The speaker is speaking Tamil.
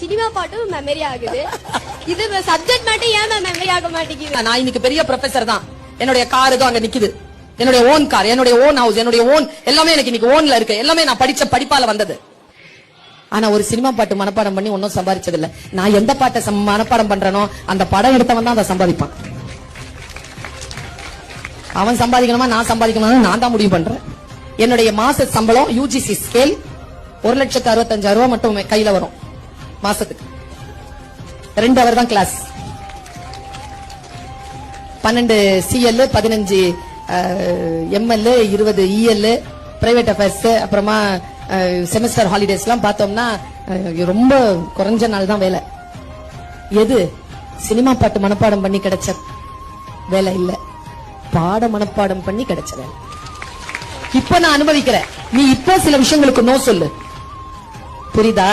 சினிமா பாட்டும் மெமரி ஆகுது. இது சப்ஜெக்ட் மட்டும் ஏன் மெமரி ஆக மாட்டேங்குது? நான் இன்னைக்கு பெரிய ப்ரொஃபசர் தான். என்னுடைய கார் தான் அங்க நிக்குது. என்னுடைய ஓன் கார், என்னுடைய ஓன் ஹவுஸ், என்னுடைய ஓன் எல்லாமே எனக்கு இன்னைக்கு ஓன்ல இருக்கு. எல்லாமே நான் படிச்ச படிப்பால வந்தது. ஆனா ஒரு சினிமா பாட்டு மனப்பாடம் பண்ணி ஒன்னும் சம்பாதிச்சது இல்ல. நான் எந்த பாட்டை மனப்பாடம் பண்றேனோ அந்த படம் எடுத்தவன் தான் அதை சம்பாதிப்பான். அவன் சம்பாதிக்கணுமா நான் சம்பாதிக்கணுமா நான் தான் முடிவு பண்றேன். என்னுடைய மாச சம்பளம் யூஜிசி ஸ்கேல் 1,65,000 ரூபாய் மட்டும் கையில வரும் மாசத்துக்கு. 2 ஹவர் தான் class. 12 CL, 15 ML, 20 EL, private affairs, அப்புறமா செமஸ்டர் ஹாலிடேஸ் எல்லாம் பார்த்தோம்னா ரொம்ப குறைஞ்ச நாள் தான் வேலை. எது சினிமா பாட்டு மனப்பாடம் பண்ணி கிடைச்ச வேலை இல்ல, பாட மனப்பாடம் பண்ணி கிடைச்ச வேலை. இப்ப நான் அனுபவிக்கிறேன். நீ இப்ப சில விஷயங்களுக்கு நோ சொல்லு, புரியுதா?